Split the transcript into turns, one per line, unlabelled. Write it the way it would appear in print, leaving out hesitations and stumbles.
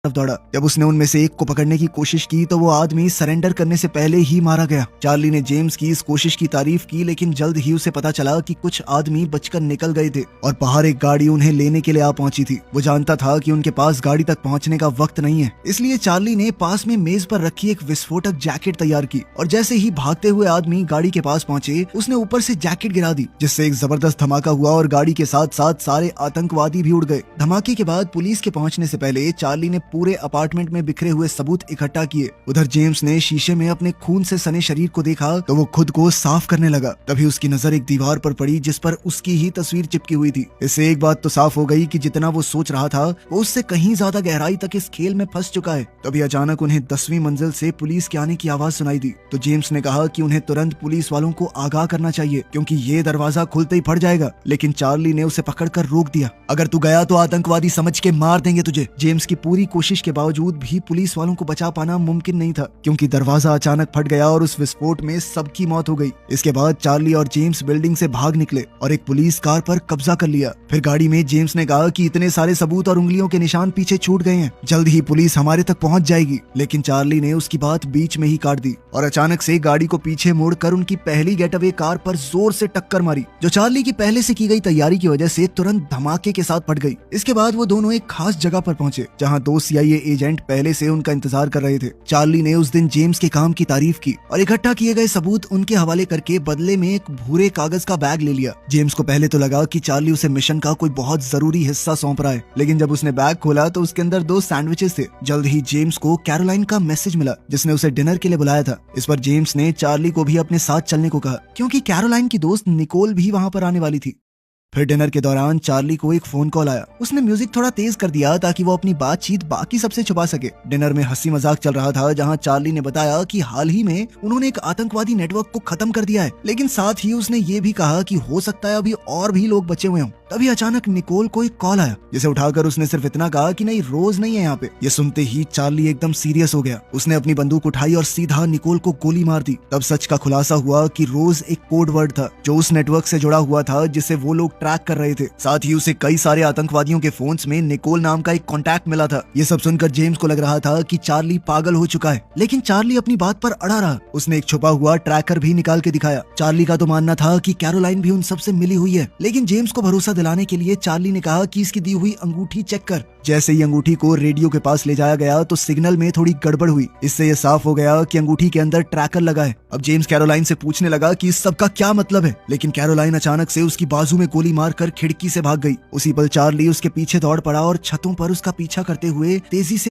तरफ दौड़ा। जब उसने उनमें से एक को पकड़ने की कोशिश की तो वो आदमी सरेंडर करने से पहले ही मारा गया। चार्ली ने जेम्स की इस कोशिश की तारीफ की, लेकिन जल्द ही उसे पता चला कि कुछ आदमी बचकर निकल गए थे और बाहर एक गाड़ी उन्हें लेने के लिए आ पहुंची थी। वो जानता था कि उनके पास गाड़ी तक पहुंचने का वक्त नहीं है, इसलिए चार्ली ने पास में मेज पर रखी एक विस्फोटक जैकेट तैयार की और जैसे ही भागते हुए आदमी गाड़ी के पास पहुंचे उसने ऊपर से जैकेट गिरा दी, जिससे एक जबरदस्त धमाका हुआ और गाड़ी के साथ साथ सारे आतंकवादी भी उड़ गए। धमाके के बाद पुलिस के पहुंचने से पहले चार्ली ने पूरे अपार्टमेंट में बिखरे हुए सबूत इकट्ठा किए। उधर जेम्स ने शीशे में अपने खून से सने शरीर को देखा तो वो खुद को साफ करने लगा। तभी उसकी नजर एक दीवार पर पड़ी जिस पर उसकी ही तस्वीर चिपकी हुई थी। इससे एक बात तो साफ हो गई कि जितना वो सोच रहा था वो उससे कहीं ज्यादा गहराई तक इस खेल में फंस चुका है। तभी अचानक उन्हें 10वीं मंजिल से पुलिस के आने की आवाज सुनाई दी तो जेम्स ने कहा कि उन्हें तुरंत पुलिस वालों को आगाह करना चाहिए क्योंकि ये दरवाजा खुलते ही फट जाएगा। लेकिन चार्ली ने उसे पकड़कर रोक दिया। अगर तू गया तो आतंकवादी समझ के मार देंगे तुझे। जेम्स की पूरी कोशिश के बावजूद भी पुलिस वालों को बचा पाना मुमकिन नहीं था क्योंकि दरवाजा अचानक फट गया और उस विस्फोट में सबकी मौत हो गई। इसके बाद चार्ली और जेम्स बिल्डिंग से भाग निकले और एक पुलिस कार पर कब्जा कर लिया। फिर गाड़ी में जेम्स ने कहा कि इतने सारे सबूत और उंगलियों के निशान पीछे छूट गए हैं, जल्द ही पुलिस हमारे तक पहुंच जाएगी। लेकिन चार्ली ने उसकी बात बीच में ही काट दी और अचानक से गाड़ी को पीछे मोड़कर उनकी पहली गेटअवे कार पर जोर से टक्कर मारी, जो चार्ली की पहले से की गई तैयारी की वजह से तुरंत धमाके के साथ फट गई। इसके बाद वो दोनों एक खास जगह पर पहुंचे जहां 2 CIA एजेंट पहले से उनका इंतजार कर रहे थे। चार्ली ने उस दिन जेम्स के काम की तारीफ की और इकट्ठा किए गए सबूत उनके हवाले करके बदले में एक भूरे कागज का बैग ले लिया। जेम्स को पहले तो लगा कि चार्ली उसे मिशन का कोई बहुत जरूरी हिस्सा सौंप रहा है, लेकिन जब उसने बैग खोला तो उसके अंदर 2 सैंडविचेस थे। जल्द ही जेम्स को कैरोलाइन का मैसेज मिला जिसने उसे डिनर के लिए बुलाया था। इस पर जेम्स ने चार्ली को भी अपने साथ चलने को कहा क्योंकि कैरोलाइन की दोस्त निकोल भी वहां पर आने वाली थी। फिर डिनर के दौरान चार्ली को एक फोन कॉल आया। उसने म्यूजिक थोड़ा तेज कर दिया ताकि वो अपनी बातचीत बाकी सबसे छुपा सके। डिनर में हंसी मजाक चल रहा था जहां चार्ली ने बताया कि हाल ही में उन्होंने एक आतंकवादी नेटवर्क को खत्म कर दिया है, लेकिन साथ ही उसने ये भी कहा कि हो सकता है अभी और भी लोग बचे हुए हों। तभी अचानक निकोल को एक कॉल आया जिसे उठाकर उसने सिर्फ इतना कहा कि नहीं, रोज नहीं है यहाँ पे। ये सुनते ही चार्ली एकदम सीरियस हो गया। उसने अपनी बंदूक उठाई और सीधा निकोल को गोली मार दी। तब सच का खुलासा हुआ कि रोज एक कोड वर्ड था जो उस नेटवर्क से जुड़ा हुआ था जिसे वो लोग ट्रैक कर रहे थे। साथ ही उसे कई सारे आतंकवादियों के फोन्स में निकोल नाम का एक कॉन्टैक्ट मिला था। ये सब सुनकर जेम्स को लग रहा था कि चार्ली पागल हो चुका है, लेकिन चार्ली अपनी बात पर अड़ा रहा। उसने एक छुपा हुआ ट्रैकर भी निकाल के दिखाया। चार्ली का तो मानना था कि कैरोलाइन भी उन सबसे मिली हुई है, लेकिन जेम्स को भरोसा दिलाने के लिए चार्ली ने कहा कि इसकी दी हुई अंगूठी चेक कर। जैसे ही अंगूठी को रेडियो के पास ले जाया गया तो सिग्नल में थोड़ी गड़बड़ हुई। इससे ये साफ हो गया कि अंगूठी के अंदर ट्रैकर लगा है। अब जेम्स कैरोलाइन से पूछने लगा कि इस सब का क्या मतलब है, लेकिन कैरोलाइन अचानक से उसकी बाजू में गोली मारकर खिड़की से भाग गई। उसी पल चार्ली उसके पीछे दौड़ पड़ा और छतों पर उसका पीछा करते हुए तेजी से